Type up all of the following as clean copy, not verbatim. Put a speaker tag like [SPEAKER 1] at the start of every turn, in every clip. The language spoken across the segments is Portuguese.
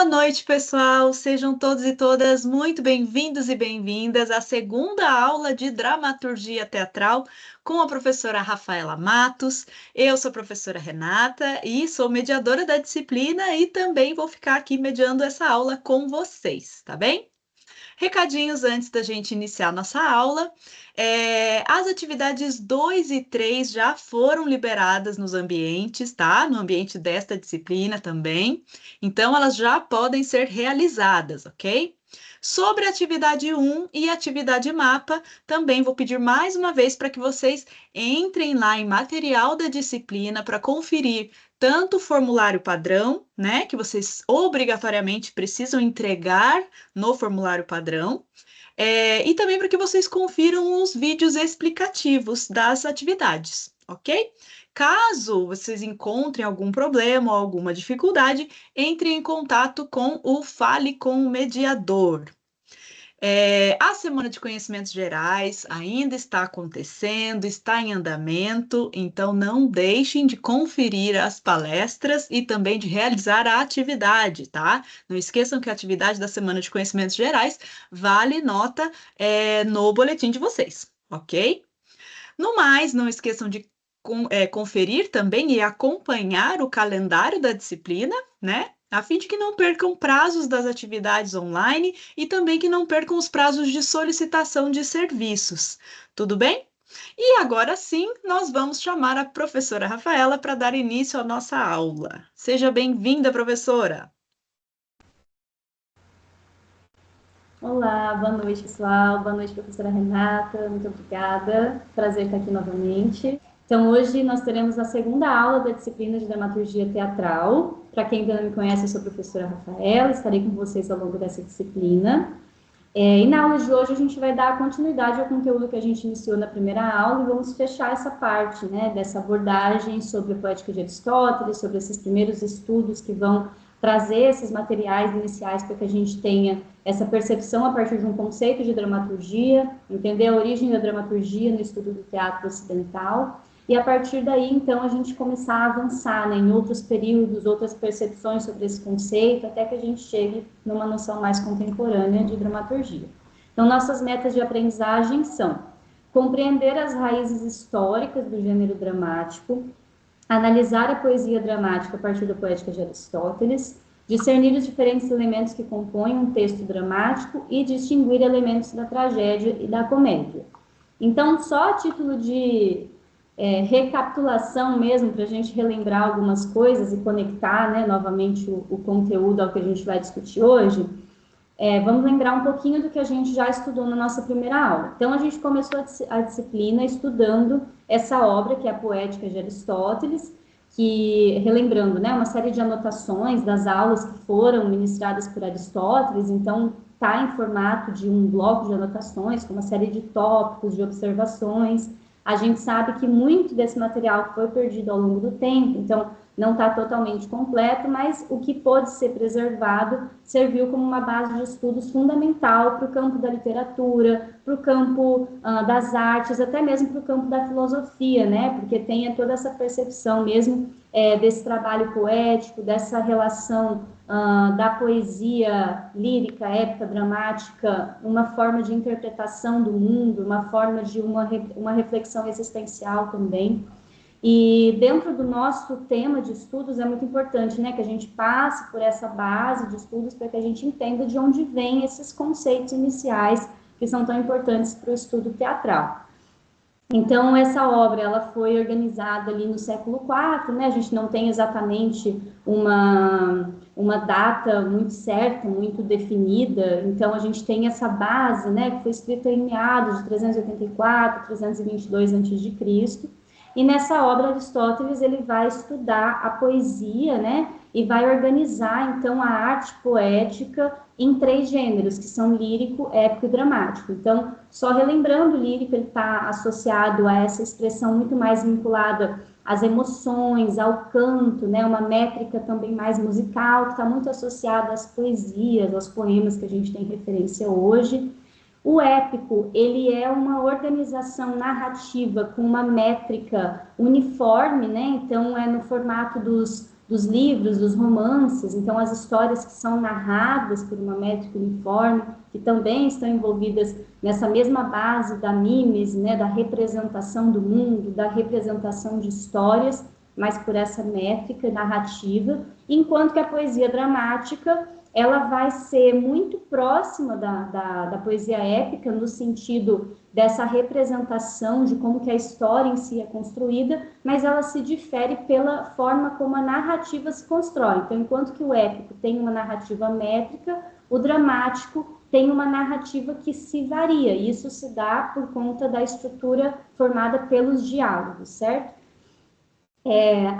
[SPEAKER 1] noite, pessoal. Sejam todos e todas muito bem-vindos e bem-vindas à segunda aula de dramaturgia teatral com a professora Rafaela Matos. Eu sou a professora Renata e sou mediadora da disciplina e também vou ficar aqui mediando essa aula com vocês, tá bem? Recadinhos antes da gente iniciar nossa aula. As atividades 2 e 3 já foram liberadas nos ambientes, tá? No ambiente desta disciplina também. Então, elas já podem ser realizadas, ok? Sobre a atividade 1 e atividade mapa, também vou pedir mais uma vez para que vocês entrem lá em material da disciplina para conferir tanto o formulário padrão, né, que vocês obrigatoriamente precisam entregar no formulário padrão, e também para que vocês confiram os vídeos explicativos das atividades, ok? Caso vocês encontrem algum problema ou alguma dificuldade, entre em contato com o Fale com o Mediador. A Semana de Conhecimentos Gerais ainda está acontecendo, está em andamento, então não deixem de conferir as palestras e também de realizar a atividade, tá? Não esqueçam que a atividade da Semana de Conhecimentos Gerais vale nota, no boletim de vocês, ok? No mais, não esqueçam de conferir também e acompanhar o calendário da disciplina, né? A fim de que não percam prazos das atividades online e também que não percam os prazos de solicitação de serviços. Tudo bem? E agora sim, nós vamos chamar a professora Rafaela para dar início à nossa aula. Seja bem-vinda, professora!
[SPEAKER 2] Olá, boa noite, pessoal. Boa noite, professora Renata. Muito obrigada. Prazer estar aqui novamente. Então, hoje nós teremos a segunda aula da disciplina de dramaturgia teatral. Para quem ainda não me conhece, eu sou a professora Rafaela, estarei com vocês ao longo dessa disciplina. E na aula de hoje a gente vai dar continuidade ao conteúdo que a gente iniciou na primeira aula e vamos fechar essa parte, né, dessa abordagem sobre a poética de Aristóteles, sobre esses primeiros estudos que vão trazer esses materiais iniciais para que a gente tenha essa percepção a partir de um conceito de dramaturgia, entender a origem da dramaturgia no estudo do teatro ocidental, e a partir daí, então, a gente começar a avançar, né, em outros períodos, outras percepções sobre esse conceito, até que a gente chegue numa noção mais contemporânea de dramaturgia. Então, nossas metas de aprendizagem são compreender as raízes históricas do gênero dramático, analisar a poesia dramática a partir da poética de Aristóteles, discernir os diferentes elementos que compõem um texto dramático e distinguir elementos da tragédia e da comédia. Então, só a título de recapitulação mesmo, para a gente relembrar algumas coisas e conectar, né, novamente o conteúdo ao que a gente vai discutir hoje, vamos lembrar um pouquinho do que a gente já estudou na nossa primeira aula. Então, a gente começou a disciplina estudando essa obra, que é a Poética de Aristóteles, que, relembrando, né, uma série de anotações das aulas que foram ministradas por Aristóteles, então está em formato de um bloco de anotações, com uma série de tópicos, de observações. A gente sabe que muito desse material foi perdido ao longo do tempo, então não está totalmente completo, mas o que pôde ser preservado serviu como uma base de estudos fundamental para o campo da literatura, para o campo das artes, até mesmo para o campo da filosofia, né? Porque tem toda essa percepção mesmo desse trabalho poético, dessa relação da poesia lírica, épica, dramática, uma forma de interpretação do mundo, uma forma de uma reflexão existencial também. E dentro do nosso tema de estudos é muito importante, né, que a gente passe por essa base de estudos para que a gente entenda de onde vêm esses conceitos iniciais que são tão importantes para o estudo teatral. Então, essa obra ela foi organizada ali no século IV, né? A gente não tem exatamente uma data muito certa, muito definida, então a gente tem essa base, né, que foi escrita em meados de 384, 322 a.C., e nessa obra Aristóteles ele vai estudar a poesia, né, e vai organizar então a arte poética em três gêneros, que são lírico, épico e dramático. Então, só relembrando, o lírico está associado a essa expressão muito mais vinculada às emoções, ao canto, né, uma métrica também mais musical, que está muito associada às poesias, aos poemas que a gente tem referência hoje. O épico, ele é uma organização narrativa com uma métrica uniforme, né? Então, é no formato dos dos livros, dos romances, então as histórias que são narradas por uma métrica uniforme, que também estão envolvidas nessa mesma base da mímese, né, da representação do mundo, da representação de histórias, mas por essa métrica narrativa, enquanto que a poesia dramática ela vai ser muito próxima da poesia épica, no sentido dessa representação de como que a história em si é construída, mas ela se difere pela forma como a narrativa se constrói. Então, enquanto que o épico tem uma narrativa métrica, o dramático tem uma narrativa que se varia. Isso se dá por conta da estrutura formada pelos diálogos, certo?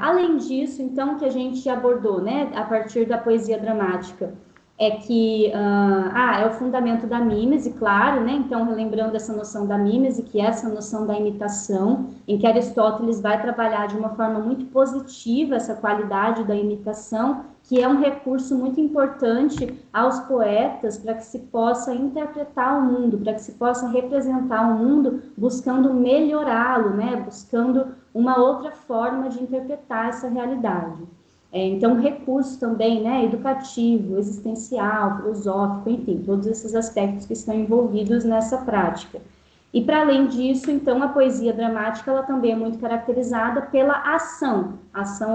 [SPEAKER 2] Além disso, então, que a gente abordou, né, a partir da poesia dramática, é que é o fundamento da mímese, claro, né? Então, relembrando essa noção da mímese, que é essa noção da imitação, em que Aristóteles vai trabalhar de uma forma muito positiva essa qualidade da imitação, que é um recurso muito importante aos poetas para que se possa interpretar o mundo, para que se possa representar o mundo, buscando melhorá-lo, né? Buscando uma outra forma de interpretar essa realidade. Então, recurso também, né, educativo, existencial, filosófico, enfim, todos esses aspectos que estão envolvidos nessa prática. E, para além disso, então, a poesia dramática, ela também é muito caracterizada pela ação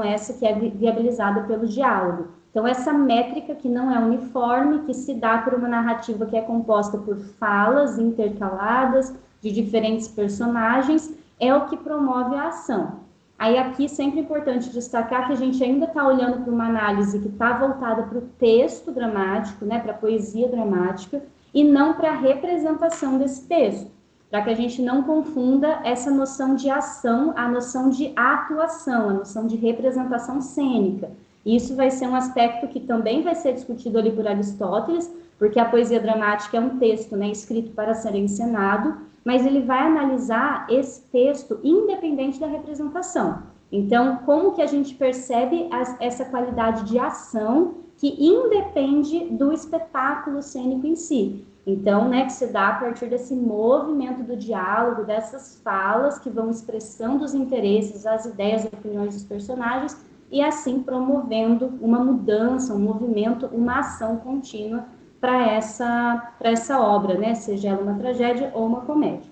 [SPEAKER 2] essa que é viabilizada pelo diálogo. Então, essa métrica que não é uniforme, que se dá por uma narrativa que é composta por falas intercaladas de diferentes personagens, é o que promove a ação. Aí aqui sempre é importante destacar que a gente ainda está olhando para uma análise que está voltada para o texto dramático, né, para a poesia dramática, e não para a representação desse texto, para que a gente não confunda essa noção de ação, a noção de atuação, a noção de representação cênica. Isso vai ser um aspecto que também vai ser discutido ali por Aristóteles, porque a poesia dramática é um texto, né, escrito para ser encenado, mas ele vai analisar esse texto independente da representação. Então, como que a gente percebe essa qualidade de ação que independe do espetáculo cênico em si? Então, né, que se dá a partir desse movimento do diálogo, dessas falas que vão expressando os interesses, as ideias, as opiniões dos personagens, e assim promovendo uma mudança, um movimento, uma ação contínua para essa obra, né? Seja ela uma tragédia ou uma comédia.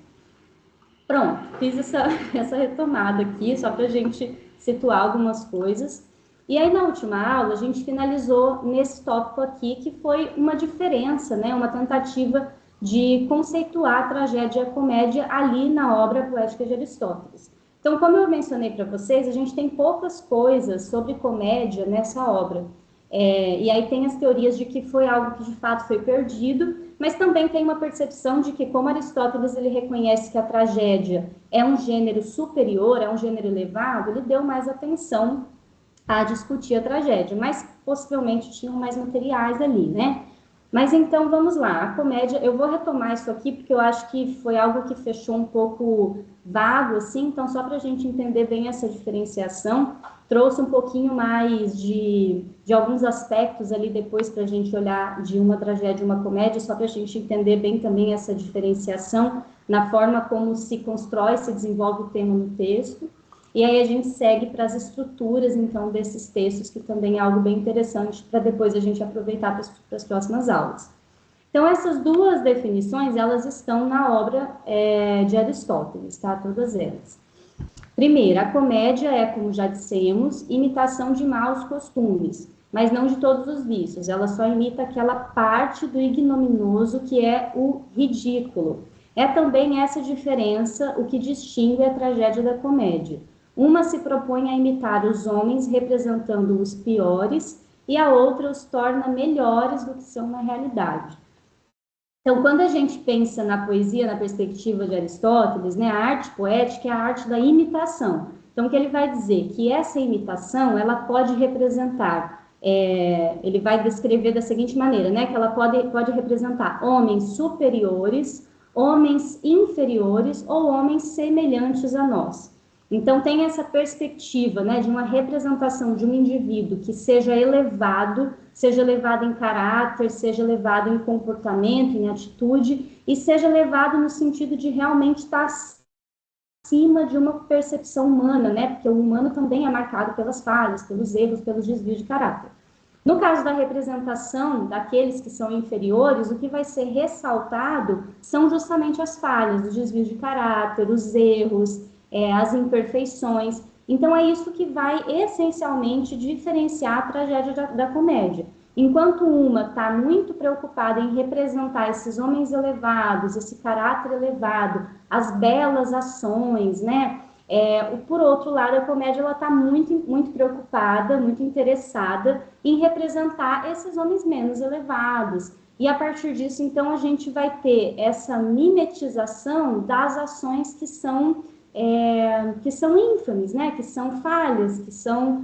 [SPEAKER 2] Pronto, fiz essa retomada aqui, só para a gente situar algumas coisas. E aí, na última aula, a gente finalizou nesse tópico aqui, que foi uma diferença, né? Uma tentativa de conceituar a tragédia e a comédia ali na obra poética de Aristóteles. Então, como eu mencionei para vocês, a gente tem poucas coisas sobre comédia nessa obra. E aí tem as teorias de que foi algo que de fato foi perdido, mas também tem uma percepção de que, como Aristóteles ele reconhece que a tragédia é um gênero superior, é um gênero elevado, ele deu mais atenção a discutir a tragédia, mas possivelmente tinham mais materiais ali, né? Mas então vamos lá, a comédia, eu vou retomar isso aqui porque eu acho que foi algo que fechou um pouco vago, assim, então só para a gente entender bem essa diferenciação, trouxe um pouquinho mais de alguns aspectos ali depois para a gente olhar de uma tragédia e uma comédia, só para a gente entender bem também essa diferenciação na forma como se constrói, se desenvolve o tema no texto. E aí a gente segue para as estruturas, então, desses textos, que também é algo bem interessante para depois a gente aproveitar para as próximas aulas. Então, essas duas definições, elas estão na obra de Aristóteles, tá? Todas elas. Primeiro, a comédia é, como já dissemos, imitação de maus costumes, mas não de todos os vícios. Ela só imita aquela parte do ignominioso que é o ridículo. É também essa diferença o que distingue a tragédia da comédia. Uma se propõe a imitar os homens representando os piores e a outra os torna melhores do que são na realidade. Então, quando a gente pensa na poesia, na perspectiva de Aristóteles, né, a arte poética é a arte da imitação. Então, o que ele vai dizer? Que essa imitação, ela pode representar, ele vai descrever da seguinte maneira, né, que ela pode representar homens superiores, homens inferiores ou homens semelhantes a nós. Então, tem essa perspectiva, né, de uma representação de um indivíduo que seja elevado em caráter, seja elevado em comportamento, em atitude, e seja elevado no sentido de realmente estar acima de uma percepção humana, né? Porque o humano também é marcado pelas falhas, pelos erros, pelos desvios de caráter. No caso da representação daqueles que são inferiores, o que vai ser ressaltado são justamente as falhas, os desvios de caráter, os erros, as imperfeições. Então, é isso que vai essencialmente diferenciar a tragédia da comédia. Enquanto uma está muito preocupada em representar esses homens elevados, esse caráter elevado, as belas ações, né? Por outro lado, a comédia está muito preocupada, muito interessada em representar esses homens menos elevados. E a partir disso, então, a gente vai ter essa mimetização das ações que são ínfames, né? Que são falhas, que são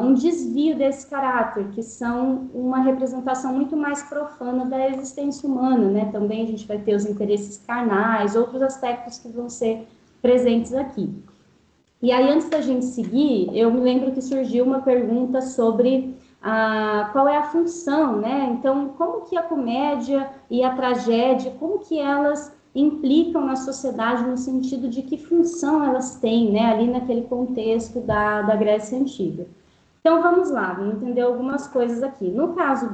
[SPEAKER 2] um desvio desse caráter, que são uma representação muito mais profana da existência humana, né? Também a gente vai ter os interesses carnais, outros aspectos que vão ser presentes aqui. E aí, antes da gente seguir, eu me lembro que surgiu uma pergunta sobre qual é a função, né? Então, como que a comédia e a tragédia, como que elas implicam na sociedade no sentido de que função elas têm, né? Ali naquele contexto da Grécia Antiga. Então, vamos lá, vamos entender algumas coisas aqui. No caso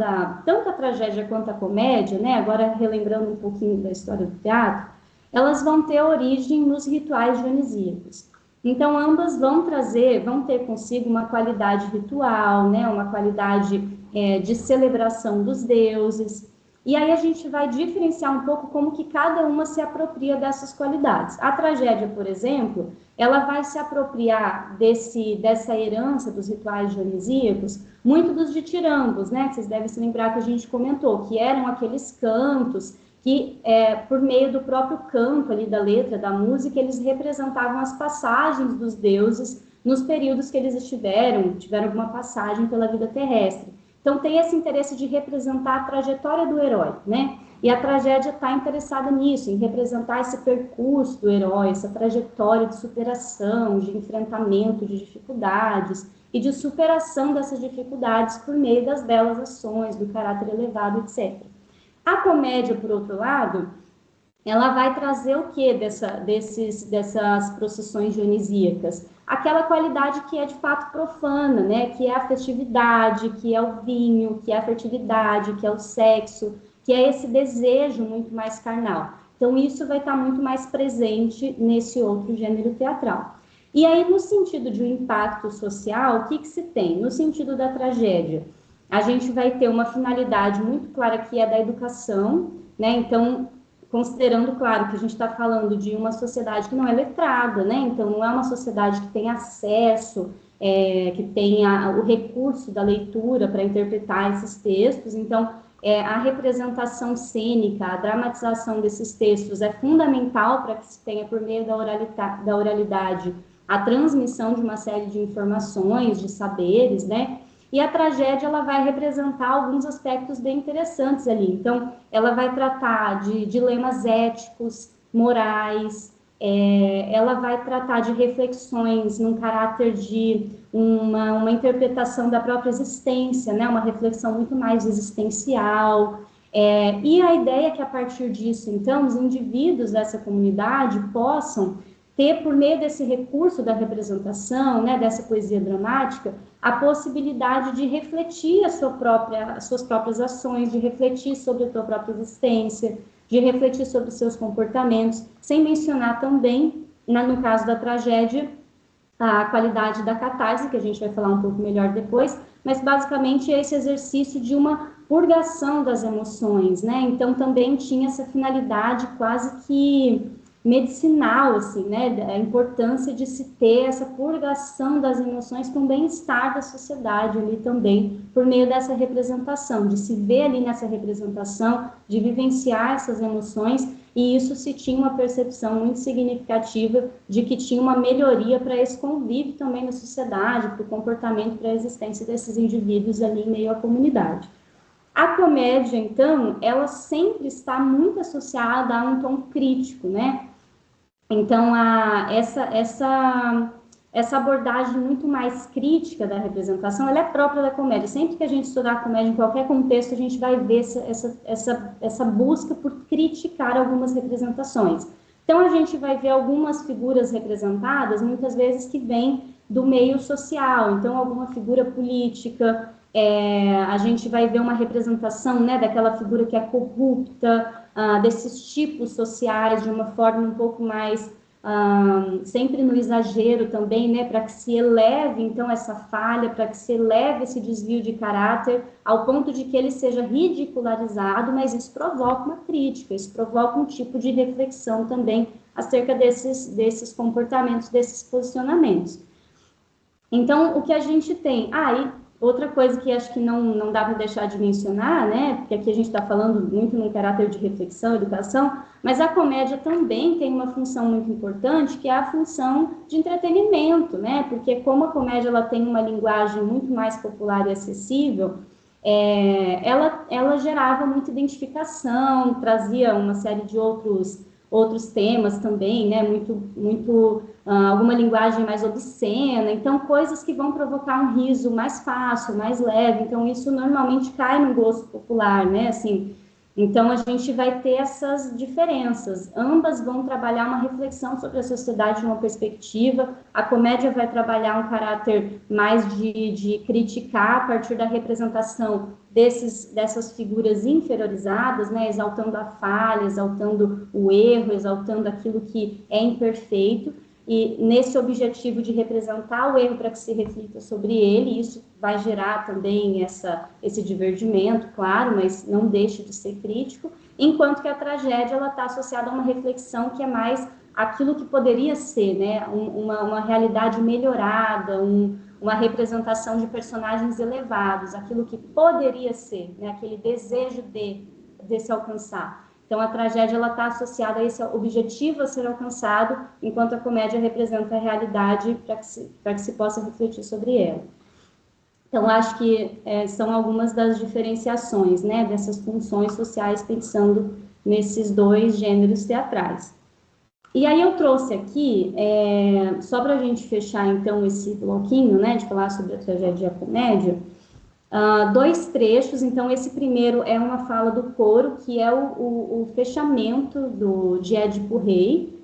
[SPEAKER 2] tanto a tragédia quanto a comédia, né? Agora, relembrando um pouquinho da história do teatro, elas vão ter origem nos rituais dionisíacos. Então, ambas vão ter consigo uma qualidade ritual, né? Uma qualidade de celebração dos deuses. E aí a gente vai diferenciar um pouco como que cada uma se apropria dessas qualidades. A tragédia, por exemplo, ela vai se apropriar dessa herança dos rituais dionisíacos, muito dos ditirambos, né? Vocês devem se lembrar que a gente comentou, que eram aqueles cantos que, por meio do próprio canto ali da letra, da música, eles representavam as passagens dos deuses nos períodos que eles tiveram alguma passagem pela vida terrestre. Então, tem esse interesse de representar a trajetória do herói, né? E a tragédia está interessada nisso, em representar esse percurso do herói, essa trajetória de superação, de enfrentamento de dificuldades e de superação dessas dificuldades por meio das belas ações, do caráter elevado, etc. A comédia, por outro lado, ela vai trazer o que dessas procissões dionisíacas? Aquela qualidade que é de fato profana, né? Que é a festividade, que é o vinho, que é a fertilidade, que é o sexo, que é esse desejo muito mais carnal. Então, isso vai estar muito mais presente nesse outro gênero teatral. E aí, no sentido de um impacto social, o que se tem? No sentido da tragédia, a gente vai ter uma finalidade muito clara que é da educação, né? Então, considerando, claro, que a gente está falando de uma sociedade que não é letrada, né? Então, não é uma sociedade que tem acesso, que tenha o recurso da leitura para interpretar esses textos. Então, a representação cênica, a dramatização desses textos é fundamental para que se tenha, por meio da oralidade, a transmissão de uma série de informações, de saberes, né? E a tragédia, ela vai representar alguns aspectos bem interessantes ali. Então, ela vai tratar de dilemas éticos, morais, ela vai tratar de reflexões num caráter de uma interpretação da própria existência, né? Uma reflexão muito mais existencial. E a ideia é que, a partir disso, então, os indivíduos dessa comunidade possam ter, por meio desse recurso da representação, né, dessa poesia dramática, a possibilidade de refletir as suas próprias ações, de refletir sobre a sua própria existência, de refletir sobre os seus comportamentos, sem mencionar também, no caso da tragédia, a qualidade da catarse, que a gente vai falar um pouco melhor depois, mas basicamente é esse exercício de uma purgação das emoções, né? Então também tinha essa finalidade quase que medicinal, assim, né? A importância de se ter essa purgação das emoções para um bem-estar da sociedade ali também, por meio dessa representação, de se ver ali nessa representação, de vivenciar essas emoções, e isso se tinha uma percepção muito significativa de que tinha uma melhoria para esse convívio também na sociedade, para o comportamento, para a existência desses indivíduos ali em meio à comunidade. A comédia, então, ela sempre está muito associada a um tom crítico, né? Então, essa abordagem muito mais crítica da representação, ela é própria da comédia. Sempre que a gente estudar a comédia em qualquer contexto, a gente vai ver essa busca por criticar algumas representações. Então, a gente vai ver algumas figuras representadas, muitas vezes, que vêm do meio social. Então, alguma figura política, a gente vai ver uma representação, né, daquela figura que é corrupta, desses tipos sociais, de uma forma um pouco mais, sempre no exagero também, né, para que se eleve, então, essa falha, para que se eleve esse desvio de caráter, ao ponto de que ele seja ridicularizado, mas isso provoca uma crítica, isso provoca um tipo de reflexão também acerca desses comportamentos, desses posicionamentos. Então, o que a gente tem? E outra coisa que acho que não dá para deixar de mencionar, né? Porque aqui a gente está falando muito num caráter de reflexão, educação, mas a comédia também tem uma função muito importante, que é a função de entretenimento, né? Porque como a comédia ela tem uma linguagem muito mais popular e acessível, ela gerava muita identificação, trazia uma série de outros temas também, né? Alguma linguagem mais obscena, então coisas que vão provocar um riso mais fácil, mais leve, então isso normalmente cai no gosto popular, né, assim, então a gente vai ter essas diferenças, ambas vão trabalhar uma reflexão sobre a sociedade de uma perspectiva, a comédia vai trabalhar um caráter mais de criticar a partir da representação dessas figuras inferiorizadas, né, exaltando a falha, exaltando o erro, exaltando aquilo que é imperfeito, e nesse objetivo de representar o erro para que se reflita sobre ele, isso vai gerar também esse divergimento, claro, mas não deixe de ser crítico, enquanto que a tragédia está associada a uma reflexão que é mais aquilo que poderia ser, né, uma realidade melhorada, uma representação de personagens elevados, aquilo que poderia ser, né, aquele desejo de se alcançar. Então, a tragédia está associada a esse objetivo a ser alcançado, enquanto a comédia representa a realidade para que se possa refletir sobre ela. Então, acho que são algumas das diferenciações, né, dessas funções sociais, pensando nesses dois gêneros teatrais. E aí eu trouxe aqui, só para a gente fechar, então, esse bloquinho, né, de falar sobre a tragédia e a comédia, dois trechos. Então, esse primeiro é uma fala do coro, que é o fechamento de Édipo Rei,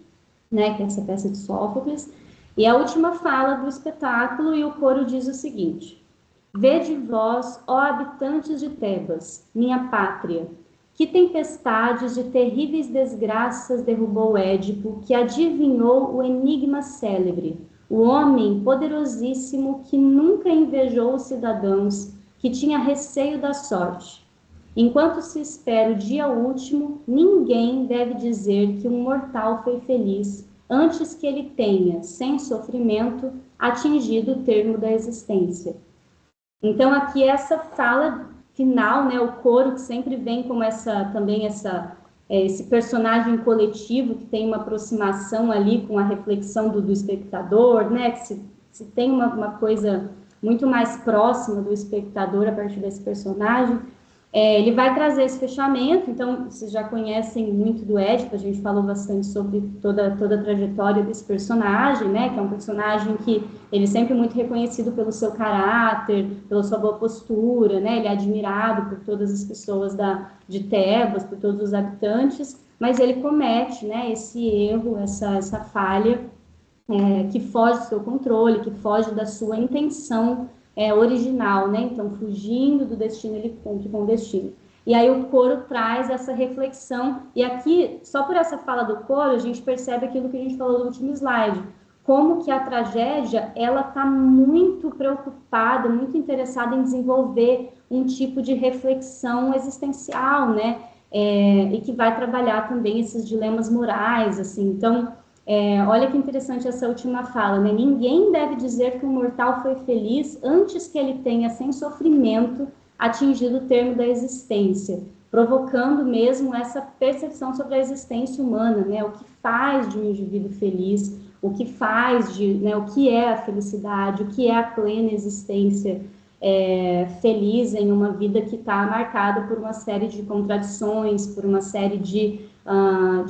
[SPEAKER 2] né, que é essa peça de Sófocles, e a última fala do espetáculo, e o coro diz o seguinte: Vede vós, ó habitantes de Tebas, minha pátria, que tempestades de terríveis desgraças derrubou Édipo, que adivinhou o enigma célebre, o homem poderosíssimo que nunca invejou os cidadãos, que tinha receio da sorte. Enquanto se espera o dia último, ninguém deve dizer que um mortal foi feliz, antes que ele tenha, sem sofrimento, atingido o termo da existência. Então, aqui essa fala final, né, o coro, que sempre vem como esse personagem coletivo, que tem uma aproximação ali com a reflexão do espectador, né, que se tem uma coisa muito mais próxima do espectador a partir desse personagem. Ele vai trazer esse fechamento. Então, vocês já conhecem muito do Édipo, a gente falou bastante sobre toda a trajetória desse personagem, né, que é um personagem que ele é sempre muito reconhecido pelo seu caráter, pela sua boa postura, né, ele é admirado por todas as pessoas de Tebas, por todos os habitantes, mas ele comete, né, esse erro, essa falha, que foge do seu controle, que foge da sua intenção original, né? Então, fugindo do destino, ele cumpre com o destino. E aí o coro traz essa reflexão, e aqui, só por essa fala do coro, a gente percebe aquilo que a gente falou no último slide, como que a tragédia, ela está muito preocupada, muito interessada em desenvolver um tipo de reflexão existencial, né? E que vai trabalhar também esses dilemas morais, assim. Então, olha que interessante essa última fala, né? Ninguém deve dizer que o mortal foi feliz antes que ele tenha, sem sofrimento, atingido o termo da existência, provocando mesmo essa percepção sobre a existência humana, né? O que faz de um indivíduo feliz, o que faz né, o que é a felicidade, o que é a plena existência feliz em uma vida que está marcada por uma série de contradições, por uma série de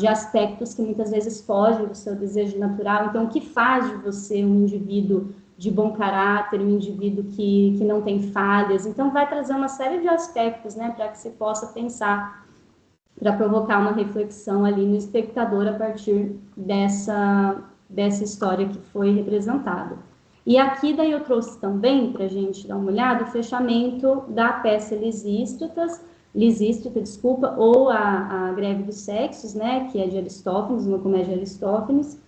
[SPEAKER 2] aspectos que muitas vezes fogem do seu desejo natural. Então, o que faz de você um indivíduo de bom caráter, um indivíduo que não tem falhas? Então, vai trazer uma série de aspectos, né, para que se possa pensar para provocar uma reflexão ali no espectador a partir dessa história que foi representada. E aqui daí eu trouxe também, para a gente dar uma olhada, o fechamento da peça Lisístrata, desculpa, ou a Greve dos Sexos, né, que é de Aristófanes, uma comédia de Aristófanes,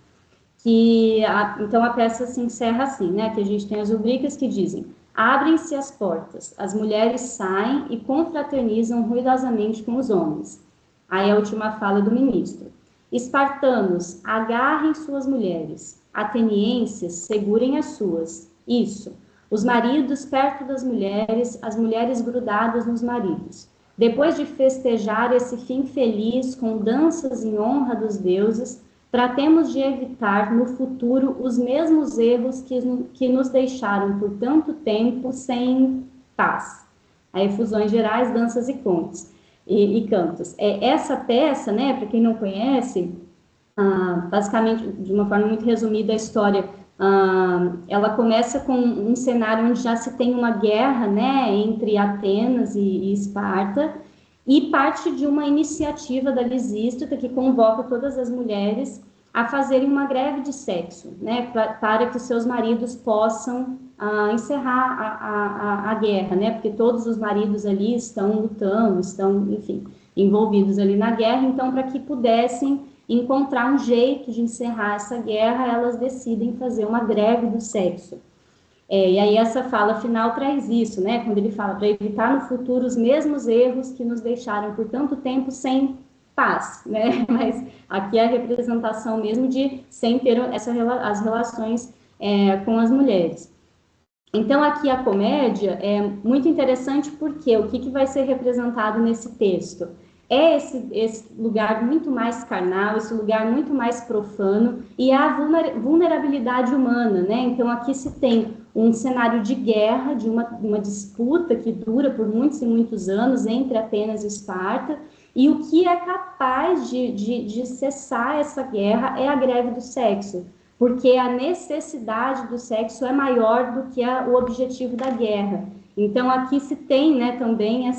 [SPEAKER 2] então a peça se encerra assim, né, que a gente tem as rubricas que dizem: abrem-se as portas, as mulheres saem e confraternizam ruidosamente com os homens. Aí a última fala do ministro: espartanos, agarrem suas mulheres, atenienses, segurem as suas. Isso, os maridos perto das mulheres, as mulheres grudadas nos maridos. Depois de festejar esse fim feliz com danças em honra dos deuses, tratemos de evitar no futuro os mesmos erros que nos deixaram por tanto tempo sem paz. Aí, fusões gerais, danças e contos e cantos. Essa peça, né, para quem não conhece, basicamente, de uma forma muito resumida, a história, ela começa com um cenário onde já se tem uma guerra, né, entre Atenas e Esparta, e parte de uma iniciativa da Lisístrata que convoca todas as mulheres a fazerem uma greve de sexo, né, para que os seus maridos possam encerrar a guerra, né, porque todos os maridos ali estão lutando, estão, enfim, envolvidos ali na guerra, então, para que pudessem encontrar um jeito de encerrar essa guerra, elas decidem fazer uma greve do sexo. E aí essa fala final traz isso, né? Quando ele fala para evitar no futuro os mesmos erros que nos deixaram por tanto tempo sem paz, né? Mas aqui é a representação mesmo de sem ter as relações com as mulheres. Então aqui a comédia é muito interessante porque o que vai ser representado nesse texto? É esse lugar muito mais carnal, esse lugar muito mais profano e a vulnerabilidade humana, né? Então aqui se tem um cenário de guerra, de uma disputa que dura por muitos e muitos anos entre Atenas e Esparta, e o que é capaz de cessar essa guerra é a greve do sexo, porque a necessidade do sexo é maior do que o objetivo da guerra. Então aqui se tem, né, também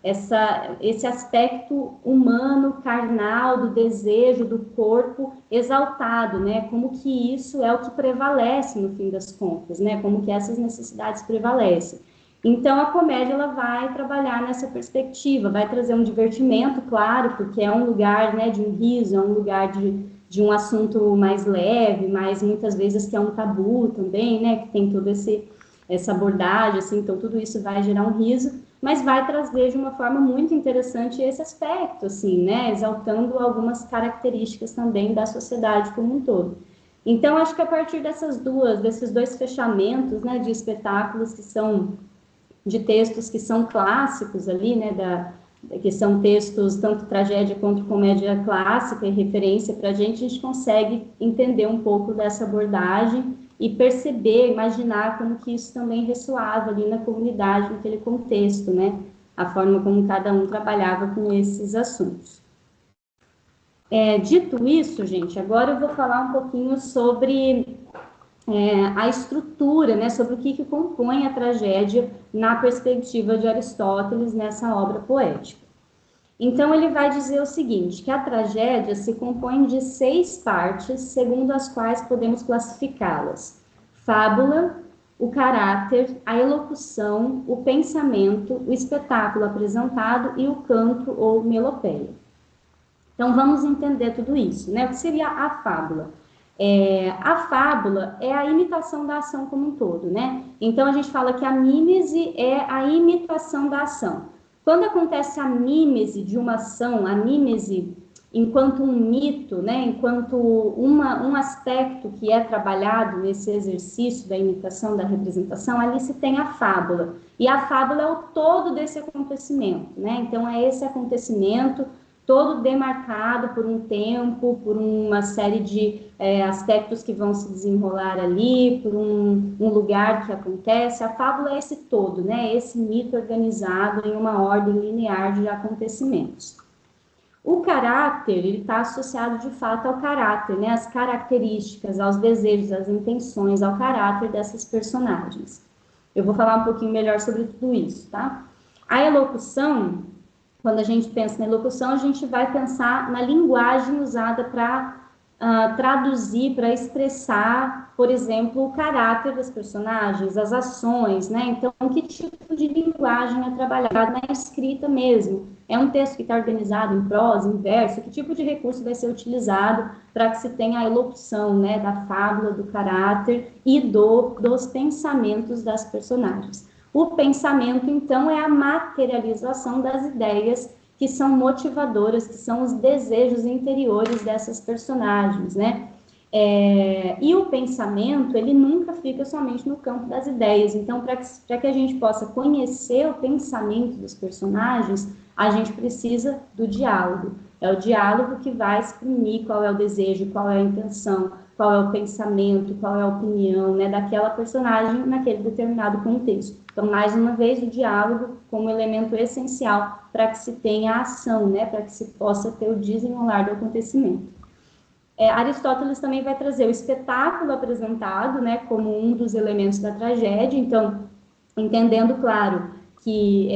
[SPEAKER 2] esse aspecto humano, carnal, do desejo, do corpo exaltado, né? Como que isso é o que prevalece no fim das contas, né? Como que essas necessidades prevalecem. Então a comédia ela vai trabalhar nessa perspectiva, vai trazer um divertimento, claro, porque é um lugar, né, de um riso, é um lugar de um assunto mais leve, mas muitas vezes que é um tabu também, né? Que tem toda essa abordagem, assim, então tudo isso vai gerar um riso, mas vai trazer de uma forma muito interessante esse aspecto, assim, né, exaltando algumas características também da sociedade como um todo. Então, acho que a partir desses dois fechamentos, né, de espetáculos que são, de textos que são clássicos ali, né, que são textos, tanto tragédia quanto comédia clássica e referência para a gente consegue entender um pouco dessa abordagem e perceber, imaginar como que isso também ressoava ali na comunidade, naquele contexto, né? A forma como cada um trabalhava com esses assuntos. Dito isso, gente, agora eu vou falar um pouquinho sobre a estrutura, né? Sobre o que compõe a tragédia na perspectiva de Aristóteles nessa obra poética. Então, ele vai dizer o seguinte, que a tragédia se compõe de 6 partes, segundo as quais podemos classificá-las: fábula, o caráter, a elocução, o pensamento, o espetáculo apresentado e o canto ou melopeia. Então, vamos entender tudo isso, né? O que seria a fábula? A fábula é a imitação da ação como um todo, né? Então, a gente fala que a mímese é a imitação da ação. Quando acontece a mímese de uma ação, a mímese enquanto um mito, né, enquanto um aspecto que é trabalhado nesse exercício da imitação, da representação, ali se tem a fábula. E a fábula é o todo desse acontecimento, né? Então, é esse acontecimento todo demarcado por um tempo, por uma série de aspectos que vão se desenrolar ali, por um lugar que acontece. A fábula é esse todo, né? Esse mito organizado em uma ordem linear de acontecimentos. O caráter, ele está associado de fato ao caráter, né? As características, aos desejos, às intenções, ao caráter dessas personagens. Eu vou falar um pouquinho melhor sobre tudo isso, tá? A elocução quando a gente pensa na elocução, a gente vai pensar na linguagem usada para traduzir, para expressar, por exemplo, o caráter dos personagens, as ações, né? Então, que tipo de linguagem é trabalhada na escrita mesmo? É um texto que está organizado em prosa, em verso? Que tipo de recurso vai ser utilizado para que se tenha a elocução, né, da fábula, do caráter e dos pensamentos das personagens? O pensamento, então, é a materialização das ideias que são motivadoras, que são os desejos interiores dessas personagens, né? E o pensamento, ele nunca fica somente no campo das ideias. Então, para que a gente possa conhecer o pensamento dos personagens, a gente precisa do diálogo. É o diálogo que vai exprimir qual é o desejo, qual é a intenção, qual é o pensamento, qual é a opinião, né, daquela personagem naquele determinado contexto. Então, mais uma vez, o diálogo como elemento essencial para que se tenha a ação, né, para que se possa ter o desenrolar do acontecimento. Aristóteles também vai trazer o espetáculo apresentado, né, como um dos elementos da tragédia. Então, entendendo, claro, que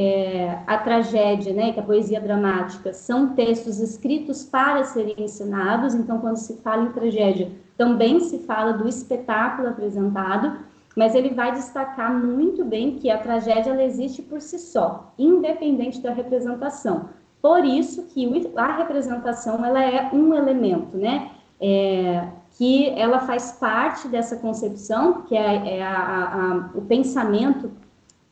[SPEAKER 2] a tragédia, né, que a poesia dramática são textos escritos para serem ensinados. Então, quando se fala em tragédia, também se fala do espetáculo apresentado, mas ele vai destacar muito bem que a tragédia ela existe por si só, independente da representação. Por isso que a representação ela é um elemento, né? Que ela faz parte dessa concepção, que o pensamento.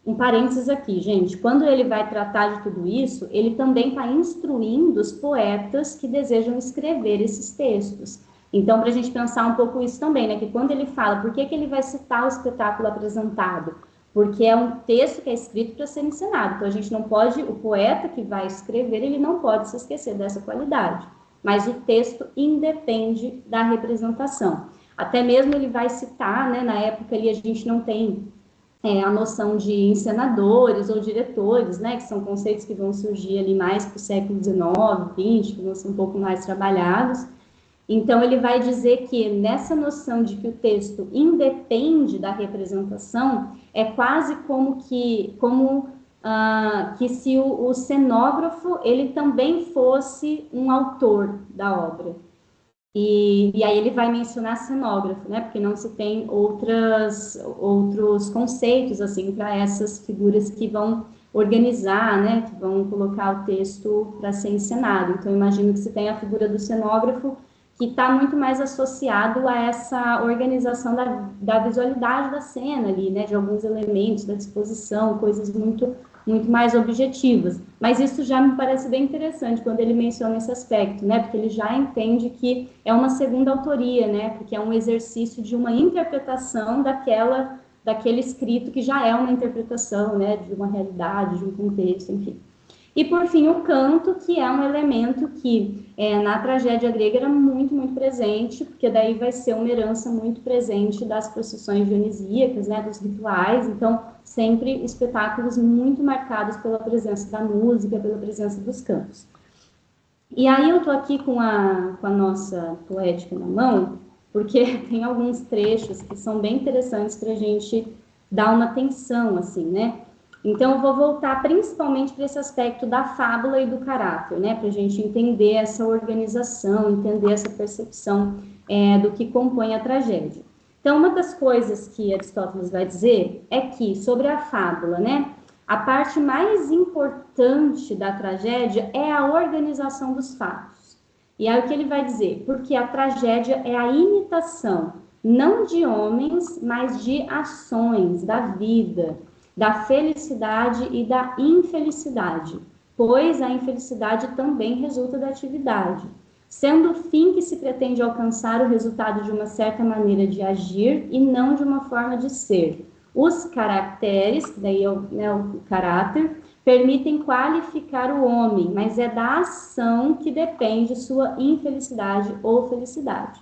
[SPEAKER 2] Um parênteses aqui, gente, quando ele vai tratar de tudo isso, ele também está instruindo os poetas que desejam escrever esses textos. Então, para a gente pensar um pouco isso também, né, que quando ele fala, por que ele vai citar o espetáculo apresentado? Porque é um texto que é escrito para ser ensinado, então a gente não pode, o poeta que vai escrever, ele não pode se esquecer dessa qualidade, mas o texto independe da representação. Até mesmo ele vai citar, né, na época ali a gente não tem a noção de encenadores ou diretores, né, que são conceitos que vão surgir ali mais para o século XIX, XX, que vão ser um pouco mais trabalhados. Então, ele vai dizer que nessa noção de que o texto independe da representação, é quase como que se o cenógrafo, ele também fosse um autor da obra. E aí ele vai mencionar cenógrafo, né? Porque não se tem outros conceitos, assim, para essas figuras que vão organizar, né? Que vão colocar o texto para ser encenado. Então, eu imagino que se tem a figura do cenógrafo, que está muito mais associado a essa organização da visualidade da cena ali, né? De alguns elementos, da disposição, coisas muito mais objetivas. Mas isso já me parece bem interessante quando ele menciona esse aspecto, né? Porque ele já entende que é uma segunda autoria, né? Porque é um exercício de uma interpretação daquele escrito que já é uma interpretação, né? De uma realidade, de um contexto, enfim. E, por fim, o canto, que é um elemento que na tragédia grega era muito presente, porque daí vai ser uma herança muito presente das procissões dionisíacas, né, dos rituais. Então, sempre espetáculos muito marcados pela presença da música, pela presença dos cantos. E aí eu tô aqui com a nossa poética na mão, porque tem alguns trechos que são bem interessantes para a gente dar uma atenção, assim, né? Então, eu vou voltar principalmente para esse aspecto da fábula e do caráter, né? Para a gente entender essa organização, entender essa percepção do que compõe a tragédia. Então, uma das coisas que Aristóteles vai dizer é que, sobre a fábula, né? A parte mais importante da tragédia é a organização dos fatos. E aí o que ele vai dizer? Porque a tragédia é a imitação, não de homens, mas de ações da vida, da felicidade e da infelicidade, pois a infelicidade também resulta da atividade, sendo o fim que se pretende alcançar o resultado de uma certa maneira de agir e não de uma forma de ser. Os caracteres, daí é o caráter, permitem qualificar o homem, mas é da ação que depende sua infelicidade ou felicidade.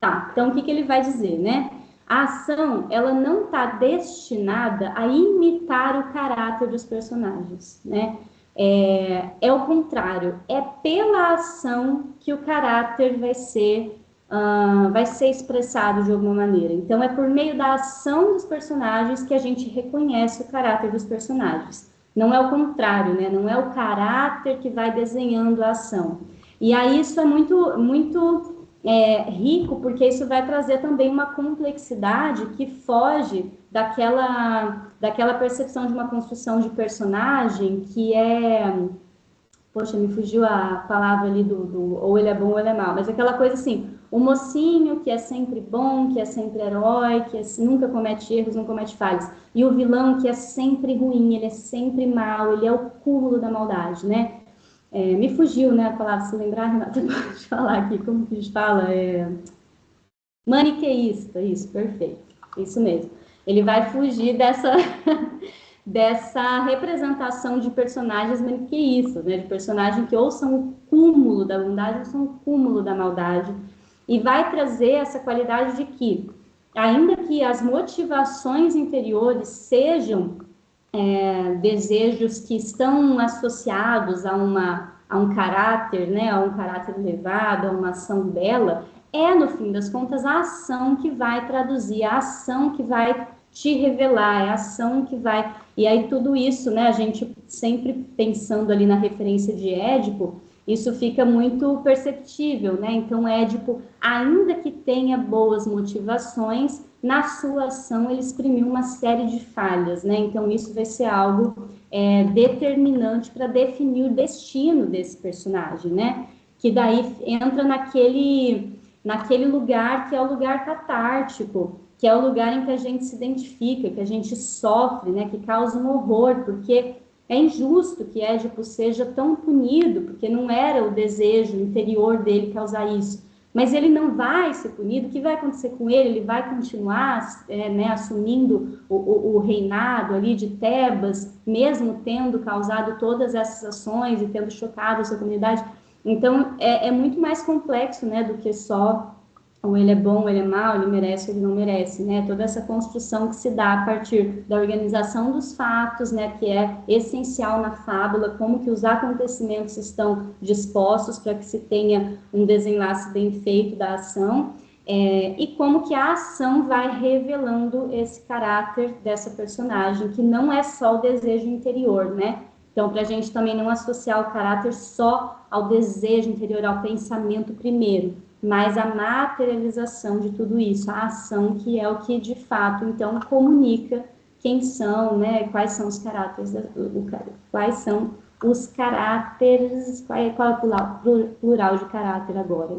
[SPEAKER 2] Tá, então o que ele vai dizer, né? A ação, ela não está destinada a imitar o caráter dos personagens, né? É o contrário, é pela ação que o caráter vai ser expressado de alguma maneira. Então, é por meio da ação dos personagens que a gente reconhece o caráter dos personagens. Não é o contrário, né? Não é o caráter que vai desenhando a ação. E aí isso é muito rico, porque isso vai trazer também uma complexidade que foge daquela percepção de uma construção de personagem que é... Poxa, me fugiu a palavra ali do ou ele é bom ou ele é mau, mas aquela coisa assim, o mocinho que é sempre bom, que é sempre herói, que nunca comete erros, não comete falhas, e o vilão que é sempre ruim, ele é sempre mau, ele é o cúmulo da maldade, né? Me fugiu, né, a palavra, se lembrar, Renata, pode falar aqui, como que a gente fala? Maniqueísta, isso, perfeito, isso mesmo. Ele vai fugir dessa representação de personagens maniqueístas, né? De personagens que ou são o cúmulo da bondade ou são o cúmulo da maldade, e vai trazer essa qualidade de que, ainda que as motivações interiores sejam desejos que estão associados a um caráter, né? A um caráter elevado, a uma ação bela, no fim das contas, a ação que vai traduzir, a ação que vai te revelar, é a ação que vai... E aí tudo isso, né, a gente sempre pensando ali na referência de Édipo, isso fica muito perceptível, né? Então, Édipo, ainda que tenha boas motivações, na sua ação ele exprimiu uma série de falhas, né? Então, isso vai ser algo determinante para definir o destino desse personagem, né? Que daí entra naquele lugar que é o lugar catártico, que é o lugar em que a gente se identifica, que a gente sofre, né? Que causa um horror, porque é injusto que Édipo seja tão punido, porque não era o desejo interior dele causar isso. Mas ele não vai ser punido. O que vai acontecer com ele? Ele vai continuar assumindo o reinado ali de Tebas, mesmo tendo causado todas essas ações e tendo chocado a sua comunidade. Então, é muito mais complexo, né, do que só ou ele é bom, ou ele é mau, ele merece ou ele não merece, né? Toda essa construção que se dá a partir da organização dos fatos, né? Que é essencial na fábula, como que os acontecimentos estão dispostos para que se tenha um desenlace bem feito da ação, e como que a ação vai revelando esse caráter dessa personagem, que não é só o desejo interior, né? Então, para a gente também não associar o caráter só ao desejo interior, ao pensamento primeiro, mas a materialização de tudo isso, a ação que é o que de fato então comunica quem são, né? Quais são os caráteres, quais são os caráteres, qual é o plural de caráter agora?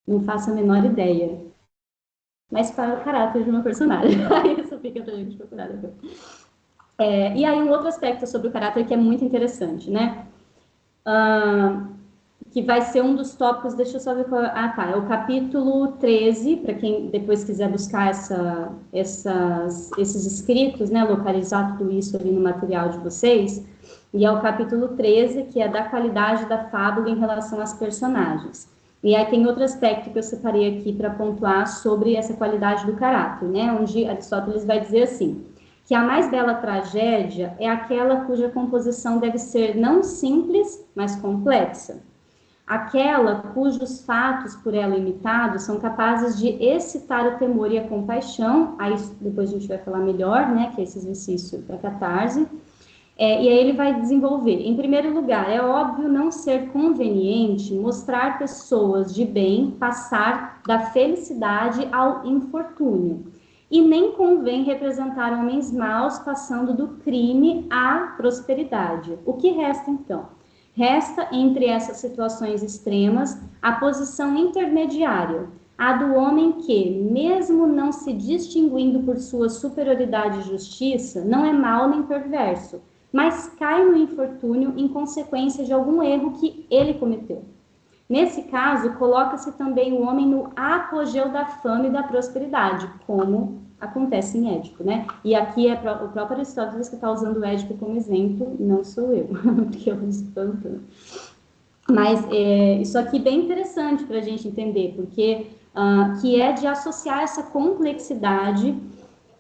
[SPEAKER 2] Não faço a menor ideia. Mas qual é o caráter de uma personagem? Isso fica pra gente procurar depois. E aí um outro aspecto sobre o caráter que é muito interessante, né? Que vai ser um dos tópicos, deixa eu só ver qual é o capítulo 13, para quem depois quiser buscar esses escritos, né, localizar tudo isso ali no material de vocês, e é o capítulo 13, que é da qualidade da fábula em relação às personagens. E aí tem outro aspecto que eu separei aqui para pontuar sobre essa qualidade do caráter, né, onde Aristóteles vai dizer assim, que a mais bela tragédia é aquela cuja composição deve ser não simples, mas complexa. Aquela cujos fatos por ela imitados são capazes de excitar o temor e a compaixão, aí depois a gente vai falar melhor, né, que é esse exercício para catarse, e aí ele vai desenvolver. Em primeiro lugar, é óbvio não ser conveniente mostrar pessoas de bem passar da felicidade ao infortúnio, e nem convém representar homens maus passando do crime à prosperidade. O que resta então? Resta, entre essas situações extremas, a posição intermediária, a do homem que, mesmo não se distinguindo por sua superioridade e justiça, não é mau nem perverso, mas cai no infortúnio em consequência de algum erro que ele cometeu. Nesse caso, coloca-se também o homem no apogeu da fama e da prosperidade, como acontece em Édipo, né? E aqui é o próprio Aristóteles que está usando o Édipo como exemplo, não sou eu, porque eu estou cantando. Mas isso aqui é bem interessante para a gente entender, porque que é de associar essa complexidade,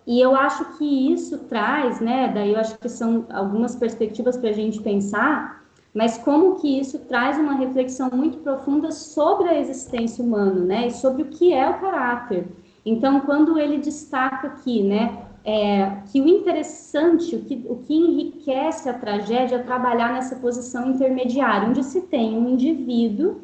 [SPEAKER 2] e eu acho que isso traz, né? Daí eu acho que são algumas perspectivas para a gente pensar, mas como que isso traz uma reflexão muito profunda sobre a existência humana, né? E sobre o que é o caráter. Então, quando ele destaca aqui, né, que o interessante, o que enriquece a tragédia é trabalhar nessa posição intermediária, onde se tem um indivíduo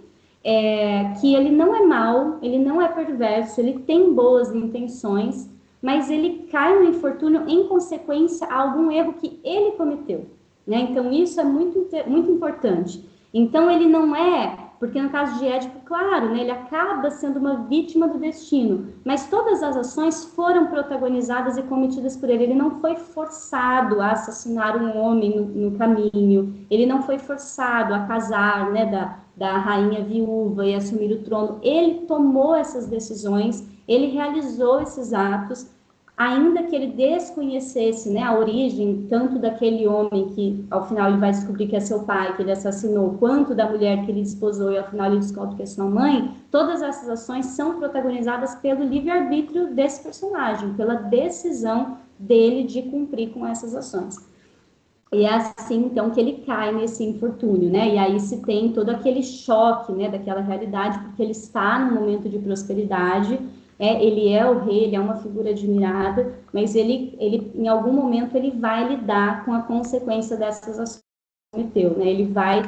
[SPEAKER 2] que ele não é mau, ele não é perverso, ele tem boas intenções, mas ele cai no infortúnio em consequência a algum erro que ele cometeu, né? Então isso é muito importante. Então ele não é, porque no caso de Édipo, claro, né, ele acaba sendo uma vítima do destino, mas todas as ações foram protagonizadas e cometidas por ele. Ele não foi forçado a assassinar um homem no caminho, ele não foi forçado a casar, né, da rainha viúva e assumir o trono. Ele tomou essas decisões, ele realizou esses atos, ainda que ele desconhecesse, né, a origem tanto daquele homem que ao final ele vai descobrir que é seu pai, que ele assassinou, quanto da mulher que ele desposou e ao final ele descobre que é sua mãe. Todas essas ações são protagonizadas pelo livre-arbítrio desse personagem, pela decisão dele de cumprir com essas ações. E é assim, então, que ele cai nesse infortúnio, né? E aí se tem todo aquele choque, né, daquela realidade, porque ele está num momento de prosperidade, ele é o rei, ele é uma figura admirada, mas ele em algum momento, ele vai lidar com a consequência dessas ações que ele cometeu, né? Ele vai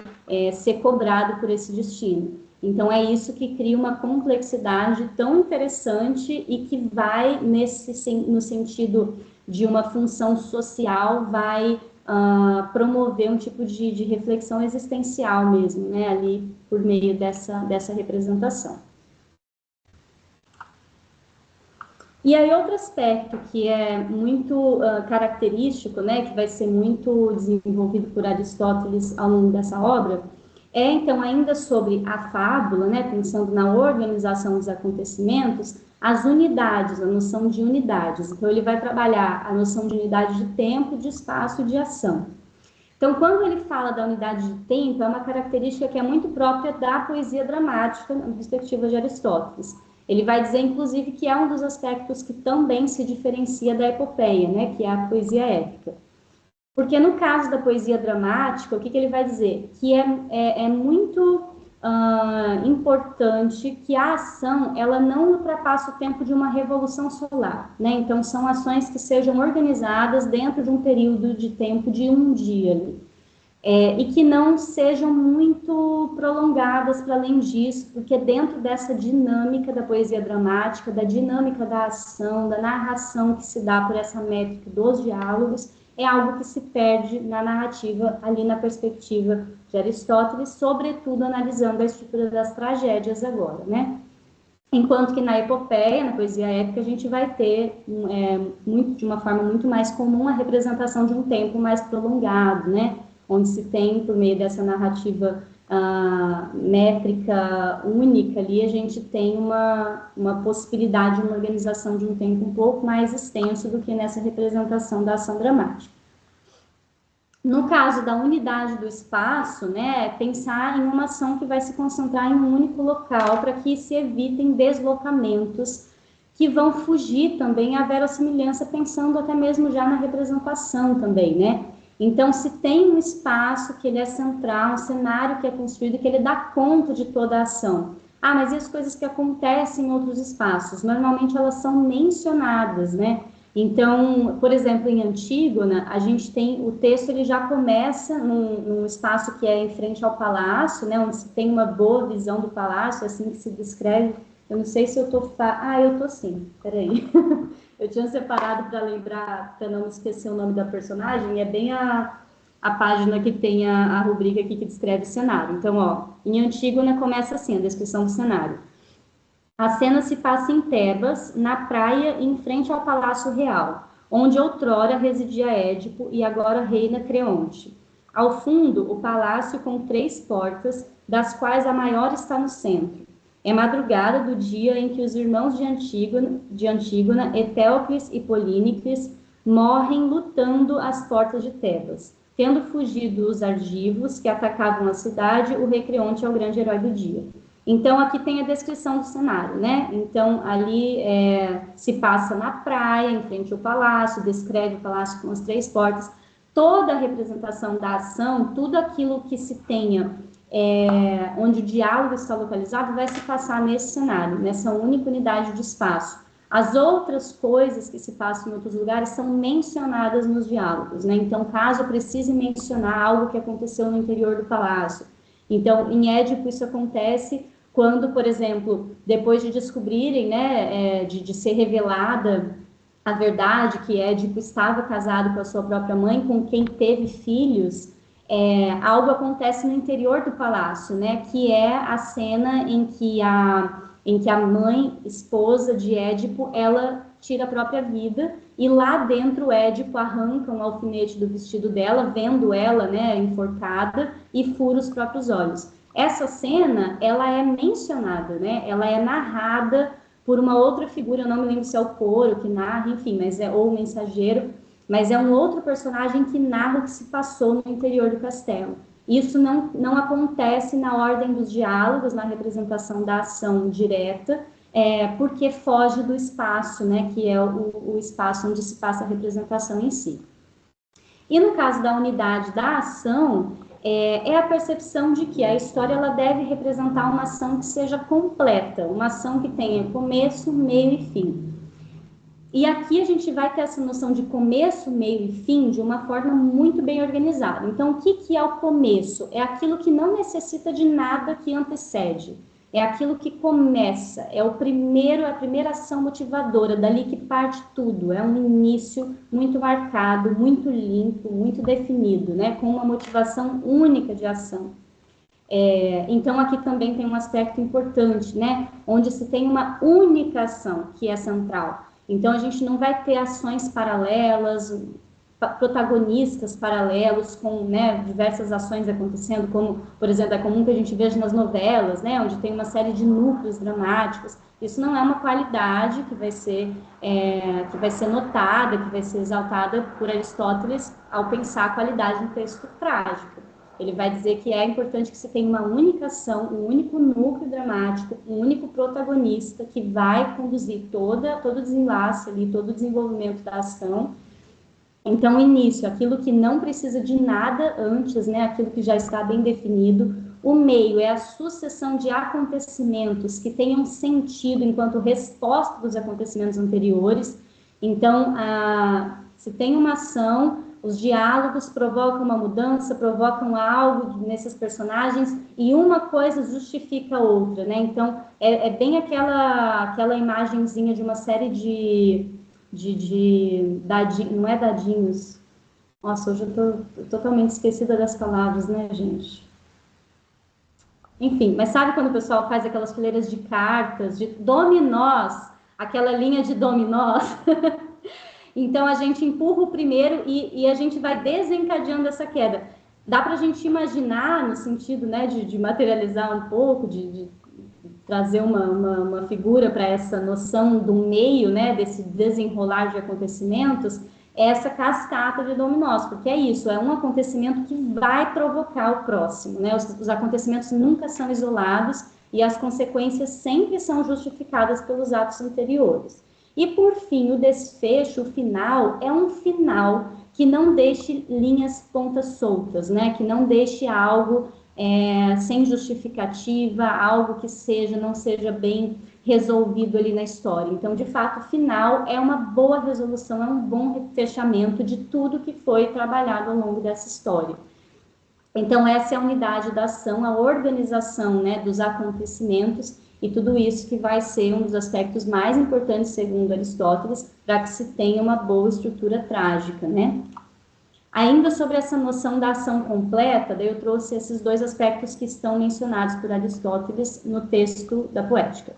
[SPEAKER 2] ser cobrado por esse destino. Então, é isso que cria uma complexidade tão interessante e que vai, no sentido de uma função social, vai promover um tipo de reflexão existencial mesmo, né, ali por meio dessa representação. E aí outro aspecto que é muito característico, né, que vai ser muito desenvolvido por Aristóteles ao longo dessa obra, então ainda sobre a fábula, né, pensando na organização dos acontecimentos, as unidades, a noção de unidades. Então ele vai trabalhar a noção de unidade de tempo, de espaço e de ação. Então, quando ele fala da unidade de tempo, é uma característica que é muito própria da poesia dramática, na perspectiva de Aristóteles. Ele vai dizer, inclusive, que é um dos aspectos que também se diferencia da epopeia, né, que é a poesia épica. Porque no caso da poesia dramática, o que ele vai dizer? Que é muito importante que a ação, ela não ultrapasse o tempo de uma revolução solar, né? Então, são ações que sejam organizadas dentro de um período de tempo de um dia ali. E que não sejam muito prolongadas para além disso, porque dentro dessa dinâmica da poesia dramática, da dinâmica da ação, da narração que se dá por essa métrica dos diálogos, é algo que se perde na narrativa, ali na perspectiva de Aristóteles, sobretudo analisando a estrutura das tragédias agora, né? Enquanto que na epopeia, na poesia épica, a gente vai ter, de uma forma muito mais comum, a representação de um tempo mais prolongado, né? Onde se tem, por meio dessa narrativa métrica única ali, a gente tem uma possibilidade de uma organização de um tempo um pouco mais extenso do que nessa representação da ação dramática. No caso da unidade do espaço, né, pensar em uma ação que vai se concentrar em um único local para que se evitem deslocamentos que vão fugir também à verossimilhança, pensando até mesmo já na representação também, né? Então, se tem um espaço que ele é central, um cenário que é construído, que ele dá conta de toda a ação. Mas e as coisas que acontecem em outros espaços? Normalmente elas são mencionadas, né? Então, por exemplo, em Antígona, a gente tem, o texto ele já começa num espaço que é em frente ao palácio, né? Onde se tem uma boa visão do palácio, assim que se descreve. Eu não sei se eu tô... eu tô sim, peraí. Eu tinha separado para lembrar, para não esquecer o nome da personagem, é bem a página que tem a rubrica aqui que descreve o cenário. Então, ó, em Antígona começa assim, a descrição do cenário. A cena se passa em Tebas, na praia em frente ao Palácio Real, onde outrora residia Édipo e agora reina Creonte. Ao fundo, o palácio com 3 portas, das quais a maior está no centro. É madrugada do dia em que os irmãos de Antígona, Etéocles e Polínicles, morrem lutando às portas de Tebas. Tendo fugido os argivos que atacavam a cidade, o rei Creonte é o grande herói do dia. Então, aqui tem a descrição do cenário, né? Então, ali se passa na praia, em frente ao palácio, descreve o palácio com as 3 portas. Toda a representação da ação, tudo aquilo que se tenha, onde o diálogo está localizado, vai se passar nesse cenário, nessa única unidade de espaço. As outras coisas que se passam em outros lugares são mencionadas nos diálogos, né? Então, caso precise mencionar algo que aconteceu no interior do palácio. Então, em Édipo, isso acontece quando, por exemplo, depois de descobrirem, né, de ser revelada a verdade que Édipo estava casado com a sua própria mãe, com quem teve filhos, algo acontece no interior do palácio, né, que é a cena em que a mãe, esposa de Édipo, ela tira a própria vida, e lá dentro Édipo arranca um alfinete do vestido dela, vendo ela, né, enforcada, e fura os próprios olhos. Essa cena, ela é mencionada, né, ela é narrada por uma outra figura, eu não me lembro se é o Coro que narra, enfim, ou o Mensageiro, mas é um outro personagem que narra o que se passou no interior do castelo. Isso não acontece na ordem dos diálogos, na representação da ação direta, porque foge do espaço, né, que é o espaço onde se passa a representação em si. E no caso da unidade da ação, é a percepção de que a história ela deve representar uma ação que seja completa, uma ação que tenha começo, meio e fim. E aqui a gente vai ter essa noção de começo, meio e fim de uma forma muito bem organizada. Então, o que é o começo? É aquilo que não necessita de nada que antecede. É aquilo que começa, é a primeira ação motivadora, dali que parte tudo. É um início muito marcado, muito limpo, muito definido, né? Com uma motivação única de ação. Então, aqui também tem um aspecto importante, né? Onde se tem uma única ação que é central. Então, a gente não vai ter ações paralelas, protagonistas paralelos com, né, diversas ações acontecendo, como, por exemplo, é comum que a gente veja nas novelas, né, onde tem uma série de núcleos dramáticos. Isso não é uma qualidade que vai ser notada, que vai ser exaltada por Aristóteles ao pensar a qualidade no texto trágico. Ele vai dizer que é importante que se tenha uma única ação, um único núcleo dramático, um único protagonista que vai conduzir todo o desenlace ali, todo o desenvolvimento da ação. Então, o início, aquilo que não precisa de nada antes, né, aquilo que já está bem definido. O meio é a sucessão de acontecimentos que tenham sentido enquanto resposta dos acontecimentos anteriores. Então, se tem uma ação, os diálogos provocam uma mudança, provocam algo nesses personagens e uma coisa justifica a outra, né? Então, é bem aquela imagenzinha de uma série de não é dadinhos. Nossa, hoje eu tô totalmente esquecida das palavras, né, gente? Enfim, mas sabe quando o pessoal faz aquelas fileiras de cartas, de dominós, aquela linha de dominós? Então, a gente empurra o primeiro e a gente vai desencadeando essa queda. Dá para a gente imaginar, no sentido, né, de materializar um pouco, de trazer uma figura para essa noção do meio, né, desse desenrolar de acontecimentos, essa cascata de dominós, porque é isso, é um acontecimento que vai provocar o próximo, né? Os acontecimentos nunca são isolados e as consequências sempre são justificadas pelos atos anteriores. E, por fim, o desfecho, o final, é um final que não deixe linhas pontas soltas, né? Que não deixe algo sem justificativa, algo que não seja bem resolvido ali na história. Então, de fato, o final é uma boa resolução, é um bom fechamento de tudo que foi trabalhado ao longo dessa história. Então, essa é a unidade da ação, a organização, né, dos acontecimentos, e tudo isso que vai ser um dos aspectos mais importantes, segundo Aristóteles, para que se tenha uma boa estrutura trágica, né? Ainda sobre essa noção da ação completa, daí eu trouxe esses dois aspectos que estão mencionados por Aristóteles no texto da Poética.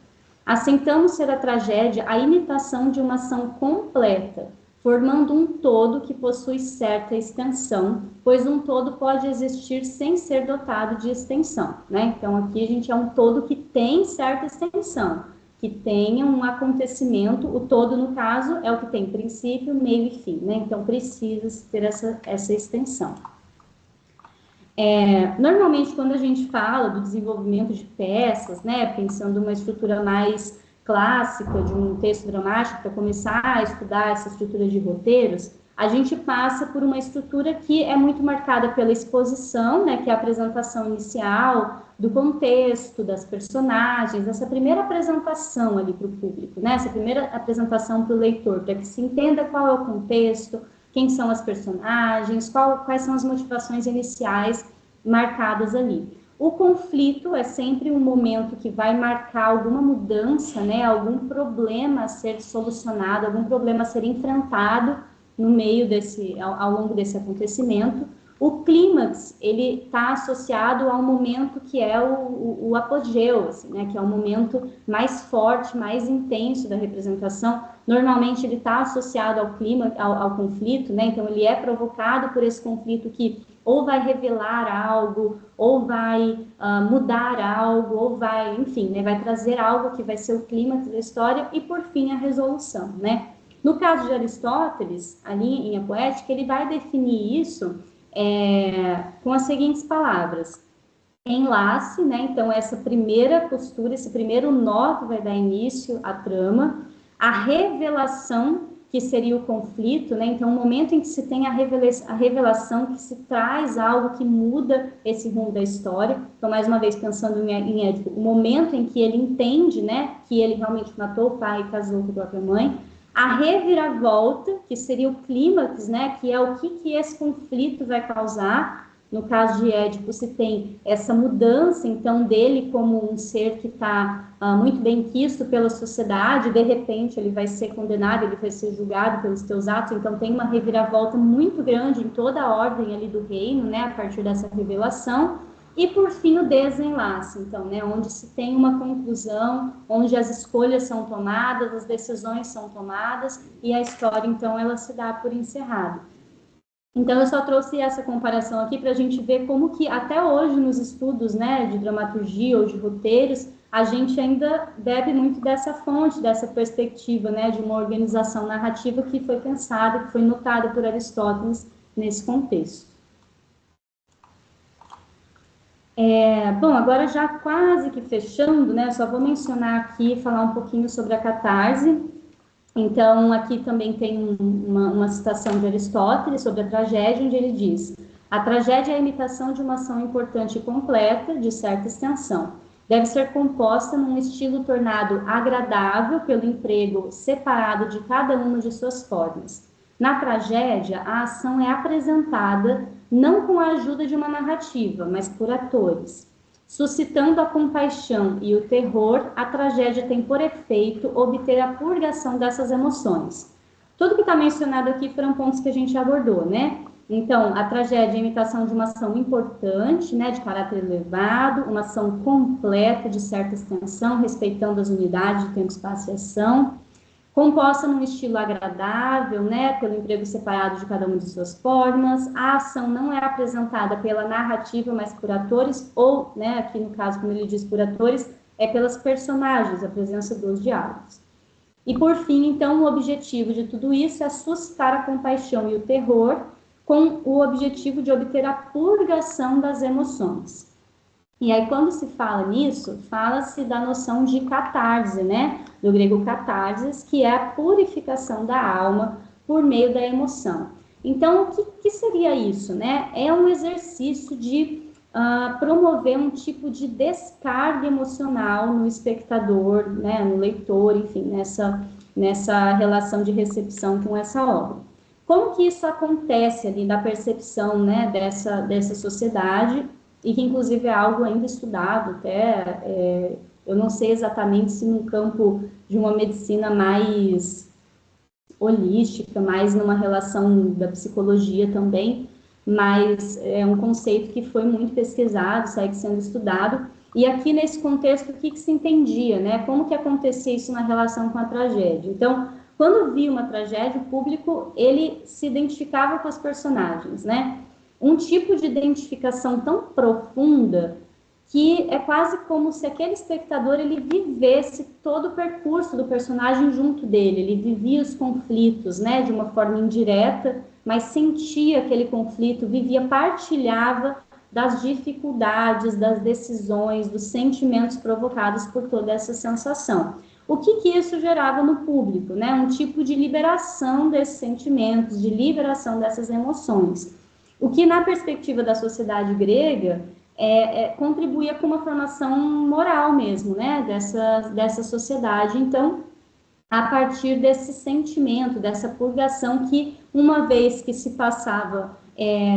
[SPEAKER 2] Aceitamos ser a tragédia a imitação de uma ação completa, formando um todo que possui certa extensão, pois um todo pode existir sem ser dotado de extensão, né? Então, aqui a gente é um todo que tem certa extensão, que tenha um acontecimento, o todo, no caso, é o que tem princípio, meio e fim, né? Então, precisa ter essa extensão. Normalmente, quando a gente fala do desenvolvimento de peças, né, pensando numa estrutura mais clássica de um texto dramático, para começar a estudar essa estrutura de roteiros, a gente passa por uma estrutura que é muito marcada pela exposição, né, que é a apresentação inicial, do contexto, das personagens, essa primeira apresentação ali para o público, né, essa primeira apresentação para o leitor, para que se entenda qual é o contexto, quem são as personagens, quais são as motivações iniciais marcadas ali. O conflito é sempre um momento que vai marcar alguma mudança, né, algum problema a ser solucionado, algum problema a ser enfrentado no meio ao longo desse acontecimento. O clímax, ele está associado ao momento que é o apogeu, assim, né, que é o momento mais forte, mais intenso da representação. Normalmente ele está associado ao clima, ao conflito, né, então ele é provocado por esse conflito que ou vai revelar algo, ou vai mudar algo, ou vai, enfim, né, vai trazer algo que vai ser o clímax da história e, por fim, a resolução, né? No caso de Aristóteles, ali em A Poética, ele vai definir isso com as seguintes palavras. Enlace, né? Então, essa primeira costura, esse primeiro nó que vai dar início à trama, a revelação, que seria o conflito, né? Então, o momento em que se tem a revelação, que se traz algo que muda esse rumo da história. Então, mais uma vez, pensando em Édipo, o momento em que ele entende, né, que ele realmente matou o pai e casou com a própria mãe. A reviravolta, que seria o clímax, né, que é o que esse conflito vai causar. No caso de Édipo, se tem essa mudança, então, dele como um ser que está muito bem quisto pela sociedade, de repente ele vai ser condenado, ele vai ser julgado pelos teus atos, então tem uma reviravolta muito grande em toda a ordem ali do reino, né, a partir dessa revelação. E, por fim, o desenlace, então, né, onde se tem uma conclusão, onde as escolhas são tomadas, as decisões são tomadas, e a história, então, ela se dá por encerrada. Então, eu só trouxe essa comparação aqui para a gente ver como que, até hoje, nos estudos, né, de dramaturgia ou de roteiros, a gente ainda bebe muito dessa fonte, dessa perspectiva, né, de uma organização narrativa que foi pensada, que foi notada por Aristóteles nesse contexto. Bom, agora já quase que fechando, né, só vou mencionar aqui, falar um pouquinho sobre a catarse. Então, aqui também tem uma citação de Aristóteles sobre a tragédia, onde ele diz: a tragédia é a imitação de uma ação importante e completa, de certa extensão. Deve ser composta num estilo tornado agradável pelo emprego separado de cada uma de suas formas. Na tragédia, a ação é apresentada não com a ajuda de uma narrativa, mas por atores. Suscitando a compaixão e o terror, a tragédia tem por efeito obter a purgação dessas emoções. Tudo que está mencionado aqui foram pontos que a gente abordou, né? Então, a tragédia é a imitação de uma ação importante, né, de caráter elevado, uma ação completa de certa extensão, respeitando as unidades de tempo, espaço e ação, composta num estilo agradável, né, pelo emprego separado de cada uma de suas formas. A ação não é apresentada pela narrativa, mas por atores, ou, né, aqui no caso, como ele diz, por atores, é pelas personagens, a presença dos diálogos. E, por fim, então, o objetivo de tudo isso é suscitar a compaixão e o terror, com o objetivo de obter a purgação das emoções. E aí, quando se fala nisso, fala-se da noção de catarse, né? Do grego catarsis, que é a purificação da alma por meio da emoção. Então, o que seria isso, né? É um exercício de promover um tipo de descarga emocional no espectador, né? No leitor, enfim, nessa relação de recepção com essa obra. Como que isso acontece ali da percepção, né, dessa sociedade, e que inclusive é algo ainda estudado, até, eu não sei exatamente se no campo de uma medicina mais holística, mais numa relação da psicologia também, mas é um conceito que foi muito pesquisado, segue sendo estudado, e aqui nesse contexto, o que se entendia, né? Como que acontecia isso na relação com a tragédia? Então, quando via uma tragédia, o público, ele se identificava com os personagens, né? Um tipo de identificação tão profunda que é quase como se aquele espectador ele vivesse todo o percurso do personagem junto dele, ele vivia os conflitos, né, de uma forma indireta, mas sentia aquele conflito, vivia, partilhava das dificuldades, das decisões, dos sentimentos provocados por toda essa sensação. O que isso gerava no público, né? Um tipo de liberação desses sentimentos, de liberação dessas emoções. O que, na perspectiva da sociedade grega, contribuía com uma formação moral mesmo, né? Dessa sociedade. Então, a partir desse sentimento, dessa purgação que, uma vez que se passava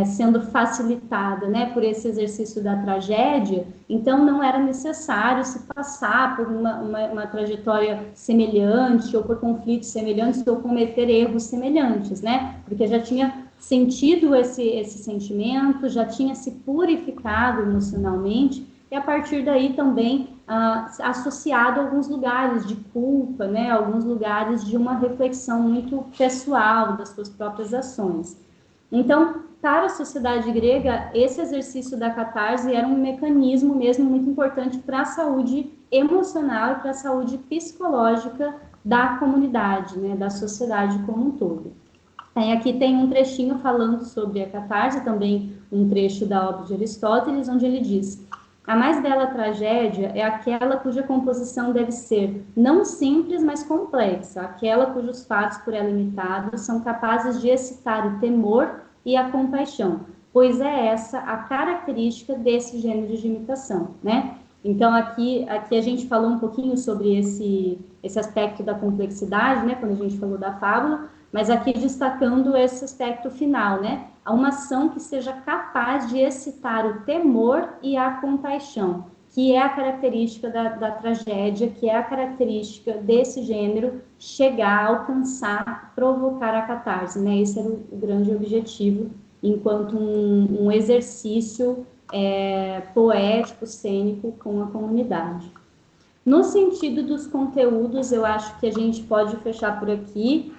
[SPEAKER 2] sendo facilitada, né, por esse exercício da tragédia, então não era necessário se passar por uma trajetória semelhante, ou por conflitos semelhantes, ou cometer erros semelhantes, né, porque já tinha sentido esse sentimento, já tinha se purificado emocionalmente, e a partir daí também associado a alguns lugares de culpa, né, alguns lugares de uma reflexão muito pessoal das suas próprias ações. Então, para a sociedade grega, esse exercício da catarse era um mecanismo mesmo muito importante para a saúde emocional e para a saúde psicológica da comunidade, né, da sociedade como um todo. Aqui tem um trechinho falando sobre a catarse, também um trecho da obra de Aristóteles, onde ele diz: a mais bela tragédia é aquela cuja composição deve ser não simples, mas complexa, aquela cujos fatos por ela imitados são capazes de excitar o temor e a compaixão, pois é essa a característica desse gênero de imitação, né? Então, aqui a gente falou um pouquinho sobre esse aspecto da complexidade, né, quando a gente falou da fábula, mas aqui destacando esse aspecto final, né? Uma ação que seja capaz de excitar o temor e a compaixão, que é a característica da tragédia, que é a característica desse gênero, chegar, alcançar, provocar a catarse, né? Esse era o grande objetivo, enquanto um exercício poético, cênico com a comunidade. No sentido dos conteúdos, eu acho que a gente pode fechar por aqui.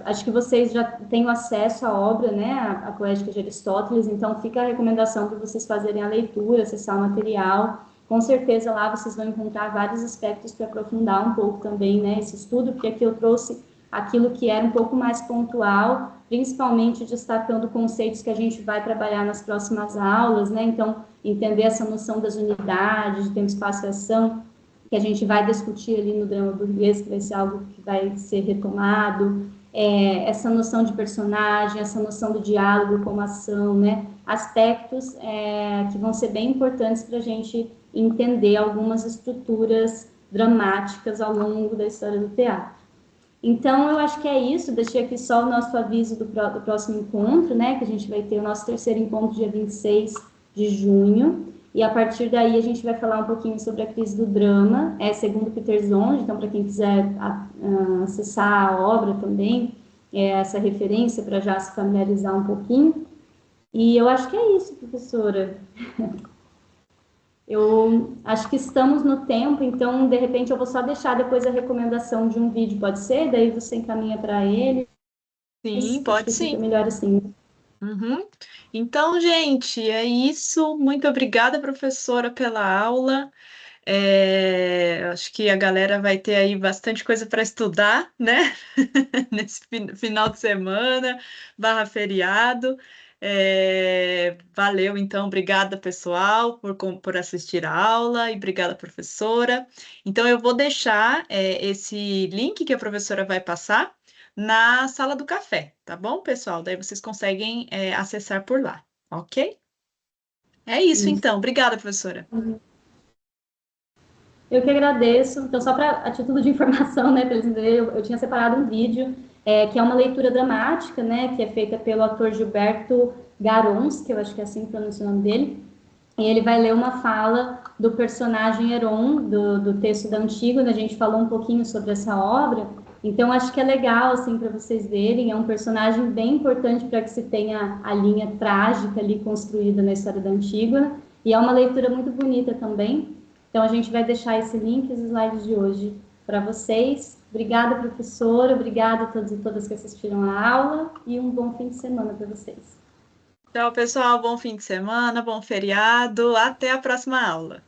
[SPEAKER 2] Acho que vocês já têm acesso à obra, né, a Poética de Aristóteles, então fica a recomendação para vocês fazerem a leitura, acessar o material. Com certeza lá vocês vão encontrar vários aspectos para aprofundar um pouco também, né, esse estudo, porque aqui eu trouxe aquilo que era um pouco mais pontual, principalmente destacando conceitos que a gente vai trabalhar nas próximas aulas, né, então entender essa noção das unidades, de tempo, espaço e ação, que a gente vai discutir ali no drama burguês, que vai ser algo que vai ser retomado, essa noção de personagem, essa noção do diálogo como ação, né? Aspectos que vão ser bem importantes para a gente entender algumas estruturas dramáticas ao longo da história do teatro. Então, eu acho que é isso. Deixei aqui só o nosso aviso do próximo encontro, né? Que a gente vai ter o nosso terceiro encontro dia 26 de junho. E a partir daí a gente vai falar um pouquinho sobre a crise do drama, segundo Peter Zonge. Então, para quem quiser acessar a obra também, essa referência para já se familiarizar um pouquinho. E eu acho que é isso, professora. Eu acho que estamos no tempo, então, de repente, eu vou só deixar depois a recomendação de um vídeo, pode ser? Daí você encaminha para ele.
[SPEAKER 1] Sim,
[SPEAKER 2] Acho
[SPEAKER 1] pode
[SPEAKER 2] que fica
[SPEAKER 1] sim.
[SPEAKER 2] melhor assim.
[SPEAKER 1] Uhum. Então, gente, é isso. Muito obrigada, professora, pela aula. Acho que a galera vai ter aí bastante coisa para estudar, né? Nesse final de semana, barra feriado. Valeu, então, obrigada, pessoal, por assistir a aula e obrigada, professora. Então, eu vou deixar esse link que a professora vai passar na sala do café, tá bom, pessoal? Daí vocês conseguem acessar por lá, ok? É isso,
[SPEAKER 2] Isso.
[SPEAKER 1] então. Obrigada, professora.
[SPEAKER 2] Eu que agradeço. Então, só para a título de informação, né, para eles entenderem, eu tinha separado um vídeo que é uma leitura dramática, né, que é feita pelo ator Gilberto Garons, que eu acho que é assim que pronuncia o nome dele. E ele vai ler uma fala do personagem Heron, do texto da Antígona. A gente falou um pouquinho sobre essa obra, então acho que é legal, assim, para vocês verem. É um personagem bem importante para que se tenha a linha trágica ali construída na história da Antígona. E é uma leitura muito bonita também. Então a gente vai deixar esse link e os slides de hoje para vocês. Obrigada, professora. Obrigada a todos e todas que assistiram a aula. E um bom fim de semana para vocês.
[SPEAKER 1] Tchau, pessoal. Bom fim de semana, bom feriado. Até a próxima aula.